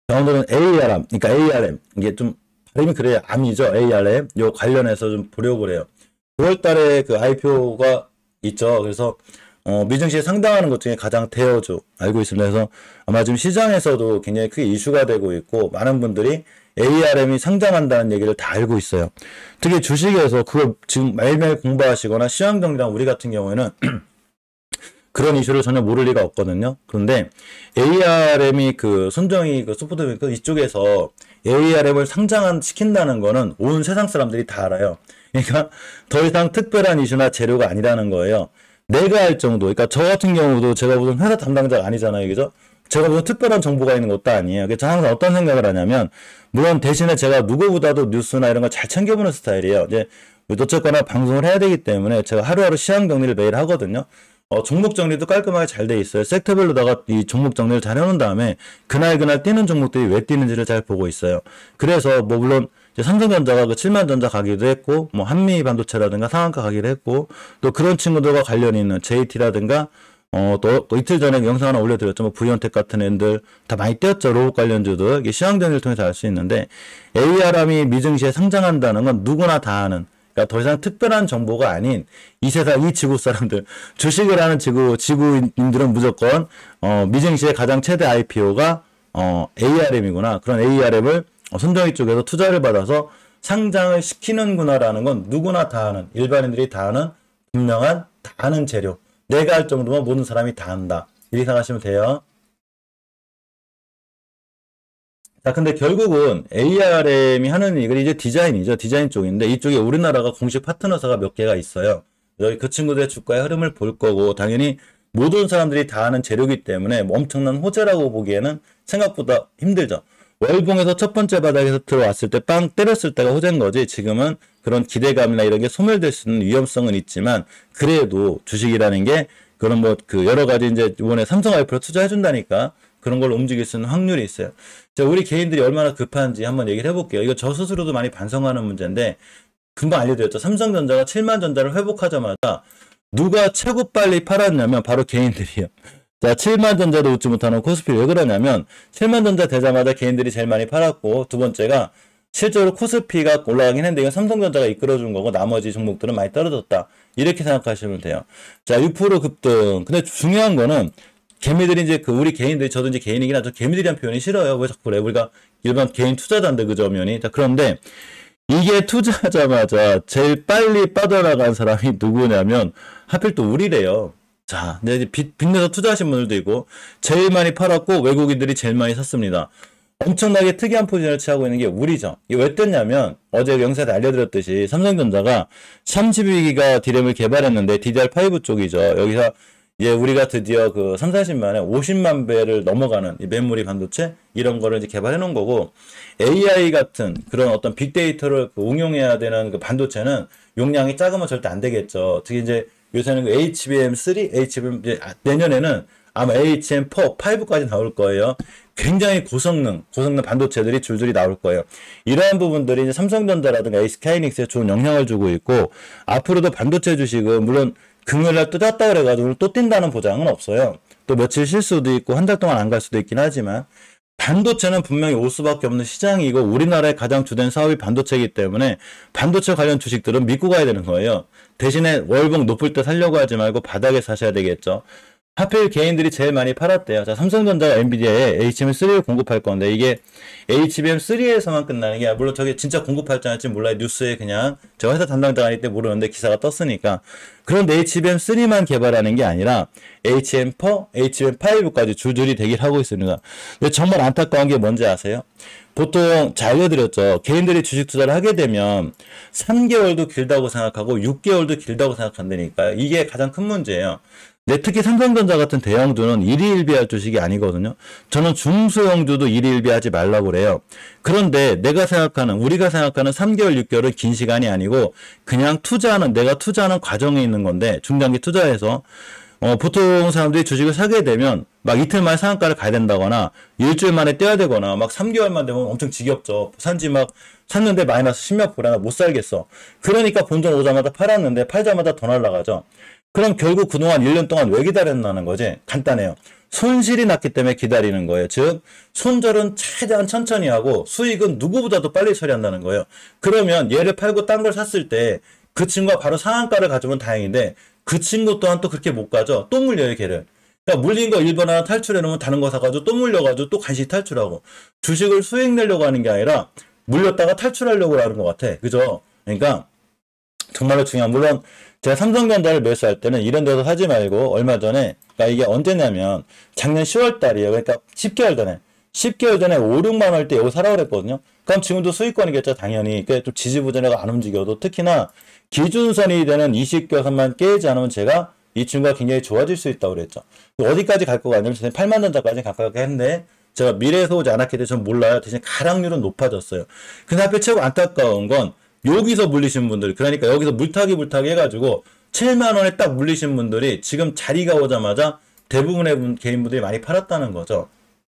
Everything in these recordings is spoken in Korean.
자, 오늘은 ARM, 그러니까 ARM, 이게 좀 발음이 그래야 암이죠. ARM 요 관련해서 좀 보려고 해요. 9월 달에 그 IPO가 있죠. 그래서 미증시에 상당하는 것 중에 가장 대여주 알고 있습니다. 그래서 아마 지금 시장에서도 굉장히 크게 이슈가 되고 있고 많은 분들이 ARM이 상장한다는 얘기를 다 알고 있어요. 특히 주식에서 그걸 지금 매일매일 공부하시거나 시황정리랑 우리 같은 경우에는 그런 이슈를 전혀 모를 리가 없거든요. 그런데 ARM이 그 손정희 그 소프트뱅크 이쪽에서 ARM을 시킨다는 거는 온 세상 사람들이 다 알아요. 그러니까 더 이상 특별한 이슈나 재료가 아니라는 거예요. 내가 할 정도. 그러니까 저 같은 경우도 제가 무슨 회사 담당자가 아니잖아요. 그죠? 제가 무슨 특별한 정보가 있는 것도 아니에요. 그래서 항상 어떤 생각을 하냐면, 물론 대신에 제가 누구보다도 뉴스나 이런 걸 잘 챙겨보는 스타일이에요. 이제 어쨌거나 방송을 해야 되기 때문에 제가 하루하루 시황 정리를 매일 하거든요. 종목 정리도 깔끔하게 잘 돼 있어요. 섹터별로다가 이 종목 정리를 잘 해놓은 다음에 그날 뛰는 종목들이 왜 뛰는지를 잘 보고 있어요. 그래서 뭐 물론 이제 삼성전자가 그 7만전자 가기도 했고, 뭐 한미 반도체라든가 상한가 가기도 했고, 또 그런 친구들과 관련이 있는 JT라든가 또 이틀 전에 영상 하나 올려드렸죠. 뭐 부이온텍 같은 애들 다 많이 뛰었죠. 로봇 관련주들. 이게 시황 정리를 통해서 알 수 있는데, ARM이 미증시에 상장한다는 건 누구나 다 아는, 그러니까 더 이상 특별한 정보가 아닌 이 세상 이 지구 사람들, 주식을 하는 지구인들은 무조건 미증시의 가장 최대 IPO가 ARM이구나. 그런 ARM을 손정희 쪽에서 투자를 받아서 상장을 시키는구나라는 건 누구나 다 아는, 일반인들이 다 아는 분명한 다 아는 재료. 내가 할 정도면 모든 사람이 다 안다. 이렇게 생각하시면 돼요. 자, 근데 결국은 ARM이 하는 일은 이제 디자인이죠. 디자인 쪽인데 이쪽에 우리나라가 공식 파트너사가 몇 개가 있어요. 여기 그 친구들의 주가의 흐름을 볼 거고, 당연히 모든 사람들이 다 아는 재료이기 때문에 뭐 엄청난 호재라고 보기에는 생각보다 힘들죠. 월봉에서 첫 번째 바닥에서 들어왔을 때 빵 때렸을 때가 호재인 거지, 지금은 그런 기대감이나 이런 게 소멸될 수 있는 위험성은 있지만, 그래도 주식이라는 게 그런 뭐 그 여러 가지 이제 이번에 삼성 IPO로 투자해 준다니까 그런 걸 움직일 수 있는 확률이 있어요. 자, 우리 개인들이 얼마나 급한지 한번 얘기를 해볼게요. 이거 저 스스로도 많이 반성하는 문제인데, 금방 알려드렸죠. 삼성전자가 7만 전자를 회복하자마자 누가 최고 빨리 팔았냐면 바로 개인들이에요. 자, 7만 전자도 웃지 못하는 코스피. 왜 그러냐면 7만 전자 되자마자 개인들이 제일 많이 팔았고, 두 번째가 실제로 코스피가 올라가긴 했는데 이건 삼성전자가 이끌어준 거고 나머지 종목들은 많이 떨어졌다. 이렇게 생각하시면 돼요. 자, 6% 급등. 근데 중요한 거는 개미들이 이제 그 우리 개인들이, 저도 이제 개인이긴 하죠. 개미들이란 표현이 싫어요. 왜 자꾸 그래? 우리가 일반 개인 투자자인데, 그죠, 면이. 자, 그런데 이게 투자하자마자 제일 빨리 빠져나간 사람이 누구냐면 하필 또 우리래요. 자, 이제 빚내서 투자하신 분들도 있고, 제일 많이 팔았고 외국인들이 제일 많이 샀습니다. 엄청나게 특이한 포지션을 취하고 있는 게 우리죠. 이게 왜 떴냐면 어제 영상에 알려드렸듯이 삼성전자가 32기가 디램을 개발했는데 DDR5 쪽이죠. 여기서 이제 우리가 드디어 그 3, 40만에 50만 배를 넘어가는 이 메모리 반도체 이런 거를 이제 개발해 놓은 거고, AI 같은 그런 어떤 빅데이터를 응용해야 되는 그 반도체는 용량이 작으면 절대 안 되겠죠. 특히 이제 요새는 그 HBM3, 이제 내년에는 아마 HBM4, 5까지 나올 거예요. 굉장히 고성능 반도체들이 줄줄이 나올 거예요. 이러한 부분들이 이제 삼성전자라든가 SK하이닉스에 좋은 영향을 주고 있고, 앞으로도 반도체 주식은 물론 금요일날 또 떴다 그래가지고 또 뛴다는 보장은 없어요. 또 며칠 쉴 수도 있고 한 달 동안 안 갈 수도 있긴 하지만, 반도체는 분명히 올 수밖에 없는 시장이고 우리나라의 가장 주된 사업이 반도체이기 때문에 반도체 관련 주식들은 믿고 가야 되는 거예요. 대신에 월봉 높을 때 살려고 하지 말고 바닥에 사셔야 되겠죠. 하필 개인들이 제일 많이 팔았대요. 자, 삼성전자가 엔비디아에 HBM3를 공급할 건데, 이게 HBM3에서만 끝나는 게, 물론 저게 진짜 공급할지 않을지 몰라요. 뉴스에 그냥 제가 회사 담당자가 아닐 때 모르는데 기사가 떴으니까. 그런데 HBM3만 개발하는 게 아니라 HBM4, HBM5까지 줄줄이 대기를 하고 있습니다. 근데 정말 안타까운 게 뭔지 아세요? 보통 잘 알려드렸죠. 개인들이 주식 투자를 하게 되면 3개월도 길다고 생각하고 6개월도 길다고 생각한다니까요. 이게 가장 큰 문제예요. 특히 삼성전자 같은 대형주는 일희일비할 주식이 아니거든요. 저는 중소형주도 일희일비하지 말라고 그래요. 그런데 우리가 생각하는 3개월, 6개월은 긴 시간이 아니고 그냥 내가 투자하는 과정에 있는 건데, 중장기 투자해서 보통 사람들이 주식을 사게 되면 막 이틀 만에 상한가를 가야 된다거나 일주일 만에 떼야 되거나 막 3개월만 되면 엄청 지겹죠. 샀는데 마이너스 10몇 프로나 못 살겠어. 그러니까 본전 오자마자 팔았는데 팔자마자 더 날라가죠. 그럼 결국 그동안 1년 동안 왜 기다렸나는 거지? 간단해요. 손실이 났기 때문에 기다리는 거예요. 즉 손절은 최대한 천천히 하고 수익은 누구보다도 빨리 처리한다는 거예요. 그러면 얘를 팔고 딴 걸 샀을 때 그 친구가 바로 상한가를 가져오면 다행인데 그 친구 또한 또 그렇게 못 가죠. 또 물려요, 걔를. 그러니까 물린 거 1번 하나 탈출해놓으면 다른 거 사가지고 또 물려가지고 또 간신히 탈출하고 주식을 수익 내려고 하는 게 아니라 물렸다가 탈출하려고 하는 것 같아. 그죠? 그러니까 정말로 중요한, 물론 제가 삼성전자를 매수할 때는 이런 데서 사지 말고 얼마 전에, 그러니까 이게 언제냐면 작년 10월 달이에요. 그러니까 10개월 전에 5, 6만 원일 때 여기 사라고 그랬거든요. 그럼 지금도 수익권이겠죠, 당연히. 그게 좀 지지부진하고 안 움직여도, 특히나 기준선이 되는 20교선만 깨지 않으면 제가 이 친구가 굉장히 좋아질 수 있다고 그랬죠. 어디까지 갈 거가 아니면 8만 원짜리까지 가까이 했는데 제가 미래에서 오지 않았기 때문에 전 몰라요. 대신 가락률은 높아졌어요. 근데 하필 최고 안타까운 건 여기서 물리신 분들, 그러니까 여기서 물타기 해가지고 7만 원에 딱 물리신 분들이 지금 자리가 오자마자 대부분의 개인분들이 많이 팔았다는 거죠.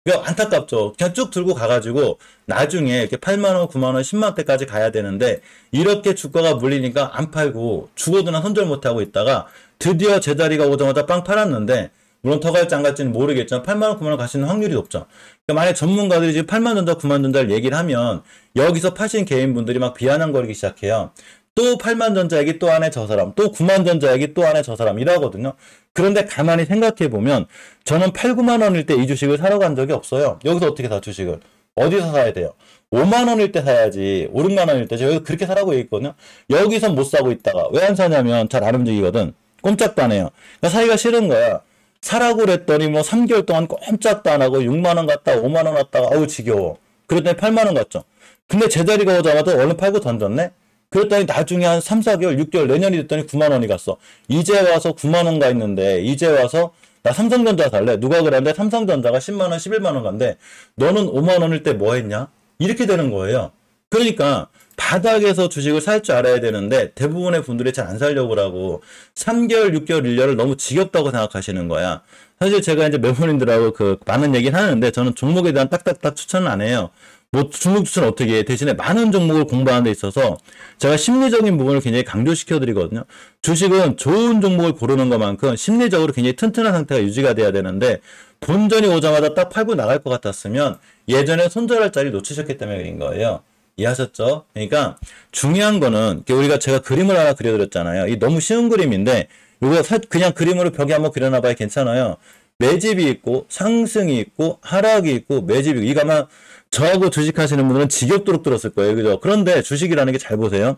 그러니까 안타깝죠. 그냥 쭉 들고 가가지고 나중에 이렇게 8만 원, 9만 원, 10만 원대까지 가야 되는데 이렇게 주가가 물리니까 안 팔고 죽어도 나 손절 못하고 있다가 드디어 제자리가 오자마자 빵 팔았는데, 물론 더 갈지 안 갈지는 모르겠지만 8만 원, 9만 원 갈 수 있는 확률이 높죠. 그러니까 만약 전문가들이 지금 8만 전자, 9만 전자를 얘기를 하면 여기서 파신 개인분들이 막 비아냥거리기 시작해요. 또 8만 전자 얘기 또 안에 저 사람, 또 9만 전자 얘기 또 안에 저 사람 이라거든요. 그런데 가만히 생각해보면 저는 8, 9만 원일 때 이 주식을 사러 간 적이 없어요. 여기서 어떻게 사, 주식을? 어디서 사야 돼요? 5만 원일 때 사야지. 5, 6만 원일 때 제가 그렇게 사라고 얘기했거든요. 여기서 못 사고 있다가 왜 안 사냐면 잘 안 움직이거든. 꼼짝도 안 해요. 그러니까 사기가 싫은 거야. 사라고 그랬더니 뭐 3개월 동안 꼼짝도 안 하고 6만 원 갔다 5만 원 갔다가 아우 지겨워. 그랬더니 8만 원 갔죠. 근데 제자리가 오자마자 얼른 팔고 던졌네? 그랬더니 나중에 한 3, 4개월, 6개월, 내년이 됐더니 9만 원이 갔어. 이제 와서 9만 원 가 있는데, 이제 와서 나 삼성전자 살래. 누가 그랬는데 삼성전자가 10만 원, 11만 원 간대. 너는 5만 원일 때 뭐 했냐? 이렇게 되는 거예요. 그러니까 바닥에서 주식을 살 줄 알아야 되는데 대부분의 분들이 잘 안 살려고 하고 3개월, 6개월, 1년을 너무 지겹다고 생각하시는 거야. 사실 제가 이제 메모님들하고 많은 얘기를 하는데 저는 종목에 대한 딱딱딱 추천은 안 해요. 뭐 종목 추천 어떻게 해? 대신에 많은 종목을 공부하는 데 있어서 제가 심리적인 부분을 굉장히 강조시켜 드리거든요. 주식은 좋은 종목을 고르는 것만큼 심리적으로 굉장히 튼튼한 상태가 유지가 돼야 되는데 본전이 오자마자 딱 팔고 나갈 것 같았으면 예전에 손절할 자리 놓치셨기 때문에 그런 거예요. 이해하셨죠? 그러니까 중요한 거는 우리가 제가 그림을 하나 그려드렸잖아요. 이 너무 쉬운 그림인데 이거 그냥 그림으로 벽에 한번 그려놔봐야 괜찮아요. 매집이 있고 상승이 있고 하락이 있고 매집이 있고, 이거 아마 저하고 주식하시는 분들은 지겹도록 들었을 거예요. 그죠? 그런데 주식이라는 게 잘 보세요.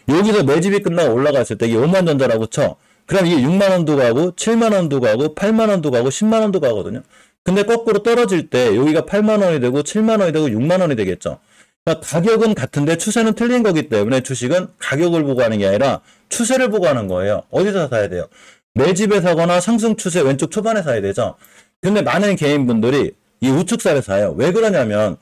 여기서 매집이 끝나고 올라갔을 때 이게 5만 전자라고 쳐. 그럼 이게 6만 원도 가고 7만 원도 가고 8만 원도 가고 10만 원도 가거든요. 근데 거꾸로 떨어질 때 여기가 8만 원이 되고 7만 원이 되고 6만 원이 되겠죠. 그러니까 가격은 같은데 추세는 틀린 거기 때문에 주식은 가격을 보고 하는 게 아니라 추세를 보고 하는 거예요. 어디서 사야 돼요? 매집에 사거나 상승 추세 왼쪽 초반에 사야 되죠. 근데 많은 개인분들이 이 우측사를 사요. 왜 그러냐면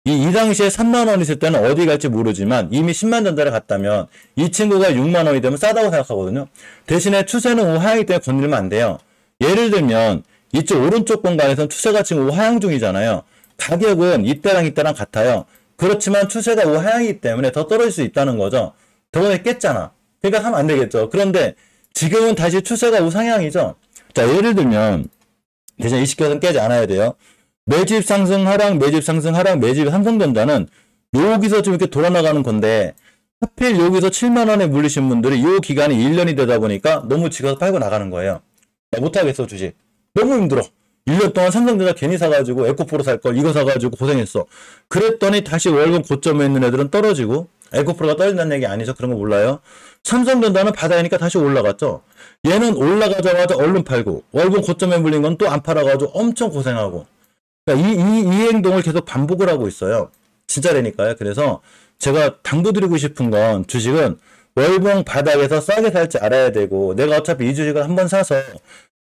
이 당시에 3만 원 있을 때는 어디 갈지 모르지만 이미 10만 전자를 갔다면 이 친구가 6만 원이 되면 싸다고 생각하거든요. 대신에 추세는 우하향이기 때문에 건들면 안 돼요. 예를 들면 이쪽 오른쪽 공간에서는 추세가 지금 우하향 중이잖아요. 가격은 이때랑 같아요. 그렇지만 추세가 우하향이기 때문에 더 떨어질 수 있다는 거죠. 저번에 깼잖아. 그러니까 하면 안 되겠죠. 그런데 지금은 다시 추세가 우상향이죠. 자, 예를 들면 대신 20교선 깨지 않아야 돼요. 매집 상승 하락, 매집 상승 하락, 매집 삼성전자는 여기서 좀 이렇게 돌아나가는 건데 하필 여기서 7만 원에 물리신 분들이 이 기간이 1년이 되다 보니까 너무 지겨서 팔고 나가는 거예요. 못하겠어, 주식. 너무 힘들어. 1년 동안 삼성전자 괜히 사가지고 에코프로 살 걸 이거 사가지고 고생했어. 그랬더니 다시 월급 고점에 있는 애들은 떨어지고, 에코프로가 떨어진다는 얘기 아니죠? 그런 거 몰라요? 삼성전자는 바닥이니까 다시 올라갔죠. 얘는 올라가자마자 얼른 팔고 월급 고점에 물린 건 또 안 팔아가지고 엄청 고생하고, 그러니까 이 행동을 계속 반복을 하고 있어요. 진짜라니까요. 그래서 제가 당부드리고 싶은 건 주식은 월봉 바닥에서 싸게 살지 알아야 되고, 내가 어차피 이 주식을 한번 사서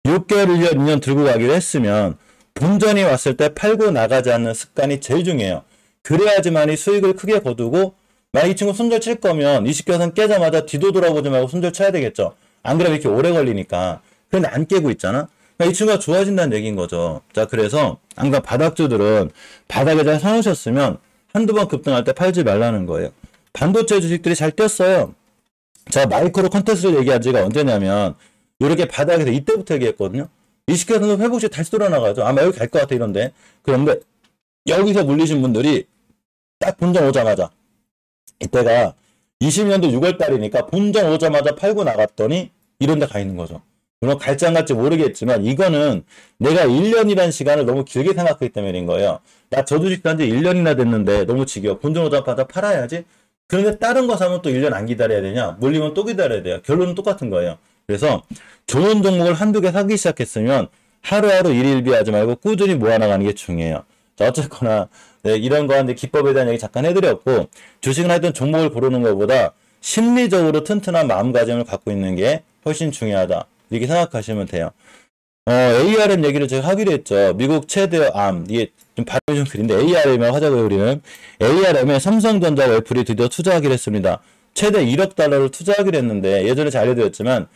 6개월, 1년, 2년 들고 가기로 했으면 본전이 왔을 때 팔고 나가지 않는 습관이 제일 중요해요. 그래야지만이 수익을 크게 거두고, 만약 이 친구 손절 칠 거면 20교선 깨자마자 뒤도 돌아보지 말고 손절 쳐야 되겠죠. 안 그러면 이렇게 오래 걸리니까. 그런데 안 깨고 있잖아. 그러니까 이 친구가 좋아진다는 얘기인 거죠. 자, 그래서 항상 바닥주들은 바닥에 잘 사놓으셨으면 한두 번 급등할 때 팔지 말라는 거예요. 반도체 주식들이 잘 뛰었어요. 자, 마이크로 컨텐츠를 얘기한 지가 언제냐면 이렇게 바닥에서 이때부터 얘기했거든요. 이시켜서 회복시 다시 돌아나가죠. 아마 여기 갈 것 같아 이런데. 그런데 여기서 물리신 분들이 딱 본전 오자마자 이때가 20년도 6월 달이니까 본전 오자마자 팔고 나갔더니 이런 데 가 있는 거죠. 물론 갈지 안 갈지 모르겠지만 이거는 내가 1년이라는 시간을 너무 길게 생각하기 때문인 거예요. 나 저 주식 산 지 1년이나 됐는데 너무 지겨워. 본전 오자마자 팔아야지. 그런데 다른 거 사면 또 1년 안 기다려야 되냐? 물리면 또 기다려야 돼요. 결론은 똑같은 거예요. 그래서 좋은 종목을 한두 개 사기 시작했으면 하루하루 일일비하지 말고 꾸준히 모아나가는 게 중요해요. 자, 어쨌거나 네, 이런 거한테 기법에 대한 얘기 잠깐 해드렸고, 주식은 하여튼 종목을 고르는 것보다 심리적으로 튼튼한 마음가짐을 갖고 있는 게 훨씬 중요하다. 이렇게 생각하시면 돼요. ARM 얘기를 제가 하기로 했죠. 미국 최대 이게 좀 발음이 좀 그린데 ARM을 하자고요. 우리는 ARM에 삼성전자와 애플이 드디어 투자하기로 했습니다. 최대 1억 달러를 투자하기로 했는데 예전에 잘 알려드렸지만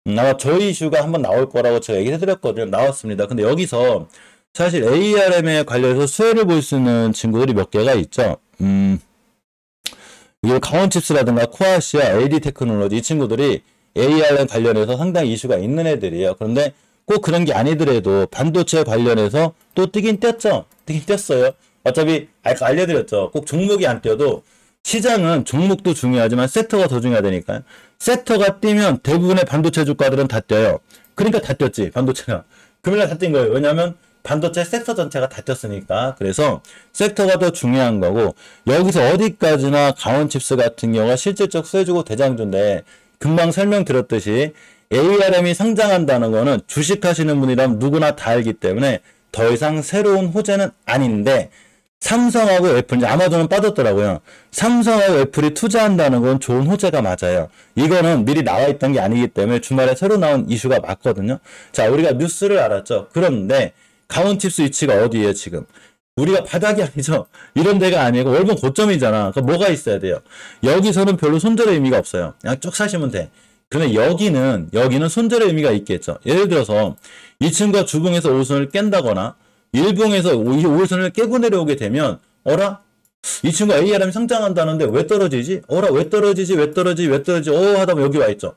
아마 저희 이슈가 한번 나올 거라고 제가 얘기해드렸거든요. 나왔습니다. 근데 여기서 사실 ARM에 관련해서 수혜를 볼 수 있는 친구들이 몇 개가 있죠. 이게 강원칩스라든가 코아시아, AD테크놀로지 이 친구들이 ARM 관련해서 상당히 이슈가 있는 애들이에요. 그런데 꼭 그런 게 아니더라도 반도체 관련해서 또 뜨긴 떴죠. 뜨긴 떴어요. 어차피 아까 알려드렸죠. 꼭 종목이 안 뛰어도 시장은 종목도 중요하지만 섹터가 더 중요하다니까요. 섹터가 뛰면 대부분의 반도체 주가들은 다 뛰어요. 그러니까 다 뛰었지, 반도체가. 금일날 다 뛴 거예요. 왜냐하면 반도체 섹터 전체가 다 뛰었으니까. 그래서 섹터가 더 중요한 거고, 여기서 어디까지나 강원칩스 같은 경우가 실질적 수혜주고 대장주인데, 금방 설명드렸듯이 ARM이 상장한다는 거는 주식하시는 분이라면 누구나 다 알기 때문에 더 이상 새로운 호재는 아닌데, 삼성하고 애플, 이제 아마존은 빠졌더라고요. 삼성하고 애플이 투자한다는 건 좋은 호재가 맞아요. 이거는 미리 나와 있던 게 아니기 때문에 주말에 새로 나온 이슈가 맞거든요. 자, 우리가 뉴스를 알았죠. 그런데 강원칩스 위치가 어디예요, 지금? 우리가 바닥이 아니죠. 이런 데가 아니고 월봉 고점이잖아. 그럼 뭐가 있어야 돼요? 여기서는 별로 손절의 의미가 없어요. 그냥 쭉 사시면 돼. 그런데 여기는 손절의 의미가 있겠죠. 예를 들어서 이 친구가 주봉에서 5선을 깬다거나 일봉에서 5선을 깨고 내려오게 되면 어라? 이 친구가 ARM이 상장한다는데 왜 떨어지지? 어라? 왜 떨어지지? 하다 보면 여기 와 있죠.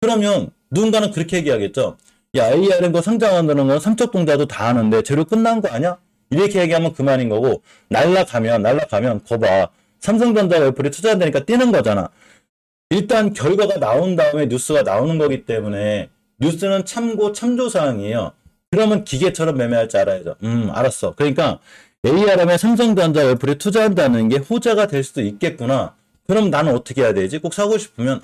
그러면 누군가는 그렇게 얘기하겠죠. 야, ARM 거 상장한다는 건 삼척동자도 다 아는데 재료 끝난 거 아니야? 이렇게 얘기하면 그만인 거고, 날라가면 거봐. 삼성전자가 애플이 투자한다니까 뛰는 거잖아. 일단 결과가 나온 다음에 뉴스가 나오는 거기 때문에 뉴스는 참조사항이에요. 그러면 기계처럼 매매할 줄 알아야죠. 알았어. 그러니까 ARM에 삼성전자 애플이 투자한다는 게 호재가 될 수도 있겠구나. 그럼 나는 어떻게 해야 되지? 꼭 사고 싶으면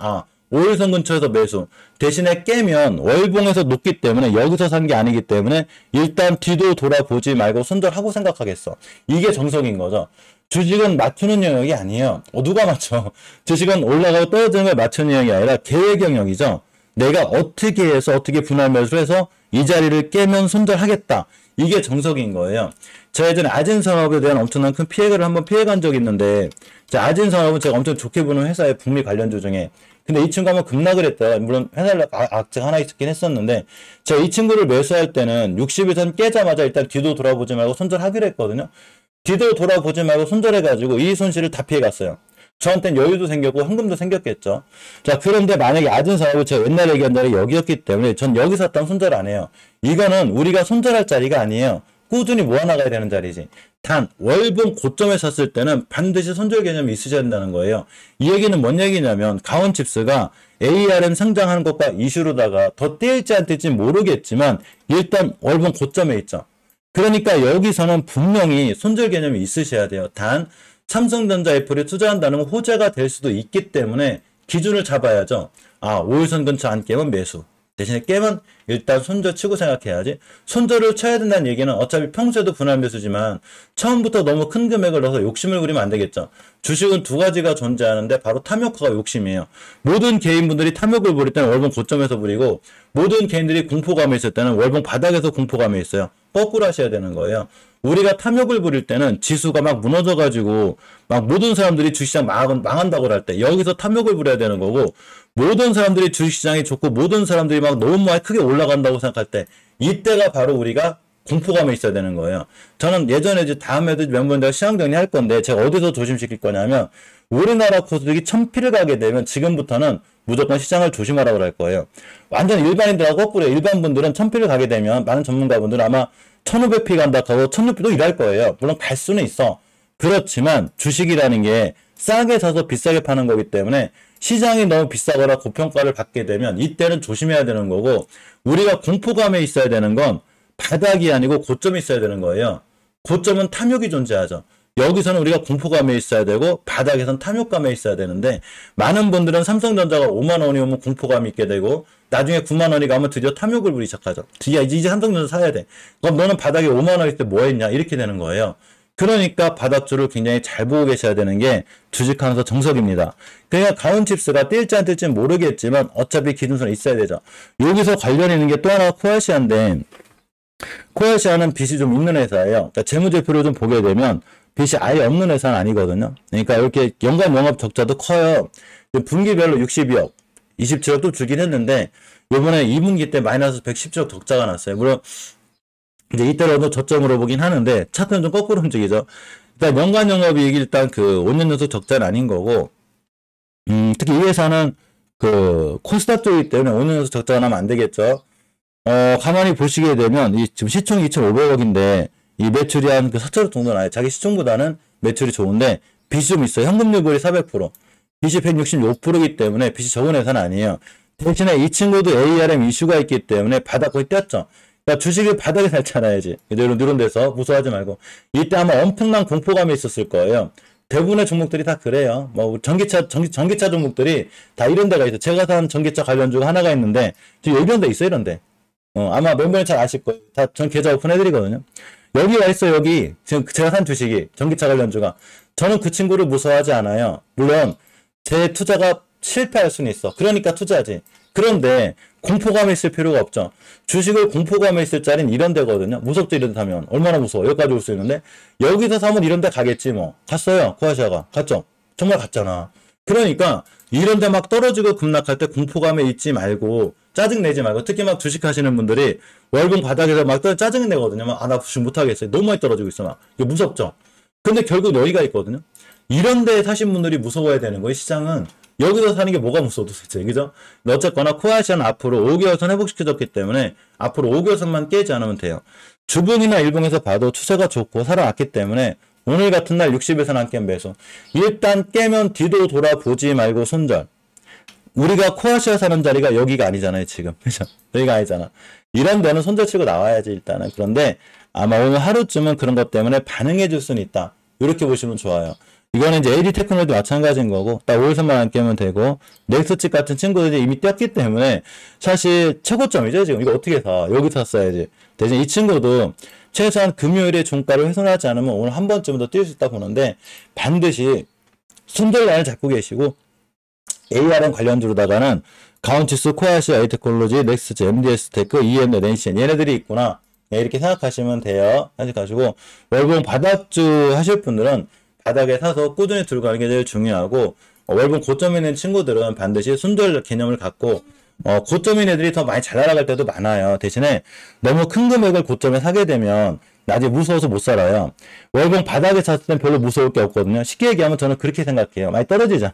5일선 근처에서 매수. 대신에 깨면 월봉에서 높기 때문에 여기서 산 게 아니기 때문에 일단 뒤도 돌아보지 말고 손절하고 생각하겠어. 이게 정석인 거죠. 주식은 맞추는 영역이 아니에요. 누가 맞춰? 주식은 올라가고 떨어지는 걸 맞추는 영역이 아니라 계획 영역이죠. 내가 어떻게 해서 어떻게 분할 매수를 해서 이 자리를 깨면 손절하겠다. 이게 정석인 거예요. 제가 예전에 아진산업에 대한 엄청난 큰 피해를 한번 피해간 적이 있는데, 아진산업은 제가 엄청 좋게 보는 회사의 북미 관련주 중에, 근데 이 친구 한번 급락을 했다. 물론 회사를 악재가 하나 있었긴 했었는데, 제가 이 친구를 매수할 때는 60일선 깨자마자 일단 뒤도 돌아보지 말고 손절하기로 했거든요. 뒤도 돌아보지 말고 손절해가지고 이 손실을 다 피해갔어요. 저한테는 여유도 생겼고 현금도 생겼겠죠. 자, 그런데 만약에 아진산업을 제가 옛날에 얘기한 자리 여기였기 때문에 전 여기 샀다면 손절 안 해요. 이거는 우리가 손절할 자리가 아니에요. 꾸준히 모아나가야 되는 자리지. 단 월봉 고점에 샀을 때는 반드시 손절 개념이 있으셔야 된다는 거예요. 이 얘기는 뭔 얘기냐면 강원칩스가 ARM 상장하는 것과 이슈로다가 더 뛸지 안 뛸지 모르겠지만 일단 월봉 고점에 있죠. 그러니까 여기서는 분명히 손절 개념이 있으셔야 돼요. 단 삼성전자 애플이 투자한다는 건 호재가 될 수도 있기 때문에 기준을 잡아야죠. 5일선 근처 안 깨면 매수. 대신에 깨면 일단 손절 치고 생각해야지. 손절을 쳐야 된다는 얘기는 어차피 평소에도 분할 매수지만 처음부터 너무 큰 금액을 넣어서 욕심을 부리면 안 되겠죠. 주식은 두 가지가 존재하는데 바로 탐욕과 욕심이에요. 모든 개인분들이 탐욕을 부릴 때는 월봉 고점에서 부리고, 모든 개인들이 공포감에 있을 때는 월봉 바닥에서 공포감에 있어요. 거꾸로 하셔야 되는 거예요. 우리가 탐욕을 부릴 때는 지수가 막 무너져가지고 막 모든 사람들이 주식시장 망한다고 할 때 여기서 탐욕을 부려야 되는 거고, 모든 사람들이 주식시장이 좋고 모든 사람들이 막 너무 크게 올라간다고 생각할 때 이때가 바로 우리가 공포감에 있어야 되는 거예요. 저는 예전에 이제 다음에도 멤버들과 시황 정리할 건데 제가 어디서 조심시킬 거냐면 우리나라 코스닥이 1000피를 가게 되면 지금부터는 무조건 시장을 조심하라고 할 거예요. 완전 일반인들하고 거꾸로 일반 분들은 1000피를 가게 되면 많은 전문가분들은 아마 1500피 간다 하고 1600도 일할 거예요. 물론 갈 수는 있어. 그렇지만 주식이라는 게 싸게 사서 비싸게 파는 거기 때문에 시장이 너무 비싸거나 고평가를 받게 되면 이때는 조심해야 되는 거고 우리가 공포감에 있어야 되는 건 바닥이 아니고 고점이 있어야 되는 거예요. 고점은 탐욕이 존재하죠. 여기서는 우리가 공포감에 있어야 되고 바닥에서는 탐욕감에 있어야 되는데 많은 분들은 삼성전자가 5만 원이 오면 공포감이 있게 되고 나중에 9만 원이 가면 드디어 탐욕을 부리기 시작하죠. 이제 삼성전자 사야 돼. 그럼 너는 바닥에 5만 원일 때 뭐 했냐 이렇게 되는 거예요. 그러니까 바닥줄을 굉장히 잘 보고 계셔야 되는 게 주식하면서 정석입니다. 그러니까 가온칩스가 뛸지 안 뛸지 모르겠지만 어차피 기준선이 있어야 되죠. 여기서 관련 있는 게 또 하나 코아시아인데 코아시아는 빚이 좀 있는 회사예요. 그러니까 재무제표를 좀 보게 되면 빚이 아예 없는 회사는 아니거든요. 그러니까 이렇게 연간 영업 적자도 커요. 분기별로 62억, 27억도 주긴 했는데 이번에 2분기 때 마이너스 117억 적자가 났어요. 물론 이제 이때로도 저점으로 보긴 하는데 차트는 좀 거꾸로 움직이죠. 일단 연간 영업이익이 일단 그 5년 연속 적자는 아닌 거고 특히 이 회사는 그 코스닥 쪽이기 때문에 5년 연속 적자가 나면 안 되겠죠. 가만히 보시게 되면 이 지금 시총이 2,500억인데 이 매출이 한 그 4천억 정도 나요. 자기 시총보다는 매출이 좋은데 빚이 좀 있어요. 현금유불이 400%, 빚이 166%이기 때문에 빚이 적은 회사는 아니에요. 대신에 이 친구도 ARM 이슈가 있기 때문에 바닥 거의 뛰었죠. 그러니까 주식을 바닥에 살잖아야지. 이런 데서 무서워하지 말고. 이때 아마 엄청난 공포감이 있었을 거예요. 대부분의 종목들이 다 그래요. 뭐 전기차 종목들이 다 이런 데가 있어요. 제가 산 전기차 관련주가 하나가 있는데 지금 이런 데 있어요. 이런 데. 아마 멤버는 잘 아실 거예요. 다 전 계좌 오픈해드리거든요. 여기가 있어요. 여기 지금 제가 산 주식이 전기차 관련주가. 저는 그 친구를 무서워하지 않아요. 물론 제 투자가 실패할 수는 있어. 그러니까 투자하지. 그런데 공포감에 있을 필요가 없죠. 주식을 공포감에 있을 자리는 이런 데거든요. 무섭죠. 이런 데 사면. 얼마나 무서워. 여기까지 올 수 있는데 여기서 사면 이런 데 가겠지 뭐. 갔어요. 코아시아가. 갔죠. 정말 갔잖아. 그러니까 이런 데 막 떨어지고 급락할 때 공포감에 있지 말고 짜증내지 말고 특히 막 주식하시는 분들이 월봉 바닥에서 막 짜증내거든요. 막 나 주식 못하겠어요. 너무 많이 떨어지고 있어. 막. 이거 무섭죠. 근데 결국 여기가 있거든요. 이런 데 사신 분들이 무서워야 되는 거예요. 시장은. 여기서 사는 게 뭐가 무서워 도대체. 그죠? 어쨌거나 코아시아는 앞으로 5개월선 회복시켜줬기 때문에 앞으로 5개월선만 깨지 않으면 돼요. 주봉이나 일봉에서 봐도 추세가 좋고 살아왔기 때문에 오늘 같은 날 60에서 안 깬 매수. 일단 깨면 뒤도 돌아보지 말고 손절. 우리가 코아시아 사는 자리가 여기가 아니잖아요, 지금. 그죠? 여기가 아니잖아. 이런 데는 손절 치고 나와야지, 일단은. 그런데 아마 오늘 하루쯤은 그런 것 때문에 반응해 줄 수는 있다. 이렇게 보시면 좋아요. 이거는 이제 AD테크놀도 마찬가지인 거고, 딱 5일선만 안 깨면 되고, 넥스칩 같은 친구들이 이미 뛰었기 때문에, 사실 최고점이죠, 지금. 이거 어떻게 사? 여기 샀어야지. 대신 이 친구도 최소한 금요일에 종가를 훼손하지 않으면 오늘 한 번쯤은 더 뛸 수 있다 보는데, 반드시 손절란을 잡고 계시고, ARM 관련주로다가는 가온치스, 코아시아, 에이테크놀로지, 넥스트, MDS 테크, EMD, 렌시엔 얘네들이 있구나. 네, 이렇게 생각하시면 돼요. 생각하시고 월봉 바닥주 하실 분들은 바닥에 사서 꾸준히 들고 가는 게 제일 중요하고 월봉 고점에 있는 친구들은 반드시 손절 개념을 갖고 고점인 애들이 더 많이 잘 날아갈 때도 많아요. 대신에 너무 큰 금액을 고점에 사게 되면 나중에 무서워서 못 살아요. 월봉 바닥에 샀을 땐 별로 무서울 게 없거든요. 쉽게 얘기하면 저는 그렇게 생각해요. 많이 떨어지잖아.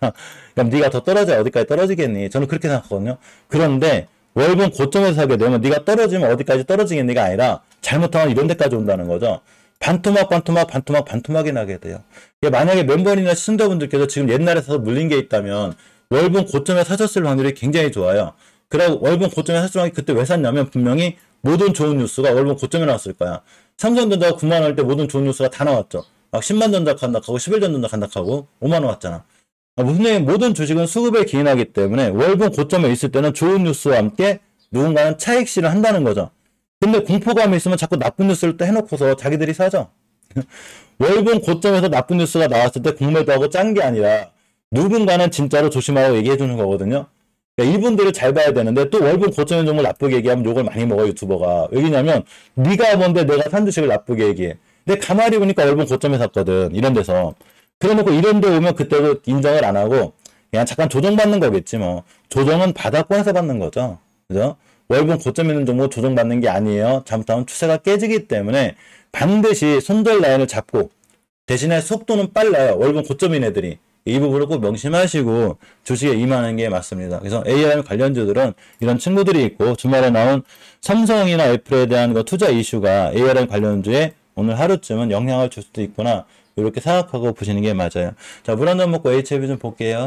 그럼 네가 더 떨어져 어디까지 떨어지겠니? 저는 그렇게 생각하거든요. 그런데 월봉 고점에서 사게 되면 네가 떨어지면 어디까지 떨어지겠니가 아니라 잘못하면 이런 데까지 온다는 거죠. 반토막이 나게 돼요. 만약에 멤버들이나 시청자분들께서 지금 옛날에 사서 물린 게 있다면 월봉 고점에 사셨을 확률이 굉장히 좋아요. 그리고 월봉 고점에 샀을 확률이 그때 왜 샀냐면 분명히 모든 좋은 뉴스가 월봉 고점에 나왔을 거야. 삼성전자가 9만 원일 때 모든 좋은 뉴스가 다 나왔죠. 막 10만 전자 간다하고 11전 전자 간다하고 5만 원 왔잖아. 무슨 모든 주식은 수급에 기인하기 때문에 월봉 고점에 있을 때는 좋은 뉴스와 함께 누군가는 차익 실을 한다는 거죠. 근데 공포감이 있으면 자꾸 나쁜 뉴스를 또 해놓고서 자기들이 사죠. 월봉 고점에서 나쁜 뉴스가 나왔을 때 공매도하고 짠 게 아니라 누군가는 진짜로 조심하라고 얘기해주는 거거든요. 그러니까 이분들을 잘 봐야 되는데 또 월봉 고점의 종목을 나쁘게 얘기하면 욕을 많이 먹어 유튜버가. 왜냐면 네가 뭔데 내가 산 주식을 나쁘게 얘기해. 근데 가만히 보니까 월봉 고점에 샀거든. 이런 데서. 그래놓고 이런 데 오면 그때도 인정을 안 하고 그냥 잠깐 조정받는 거겠지 뭐. 조정은 받았고 해서 받는 거죠. 그죠? 월봉 고점 있는 종목 조정받는 게 아니에요. 잘못하면 추세가 깨지기 때문에 반드시 손절 라인을 잡고 대신에 속도는 빨라요. 월봉 고점인 애들이. 이 부분을 꼭 명심하시고 주식에 임하는 게 맞습니다. 그래서 AI 관련주들은 이런 친구들이 있고 주말에 나온 삼성이나 애플에 대한 투자 이슈가 AI 관련주에 오늘 하루쯤은 영향을 줄 수도 있구나. 이렇게 생각하고 보시는 게 맞아요. 자, 물 한 잔 먹고 HLB 좀 볼게요.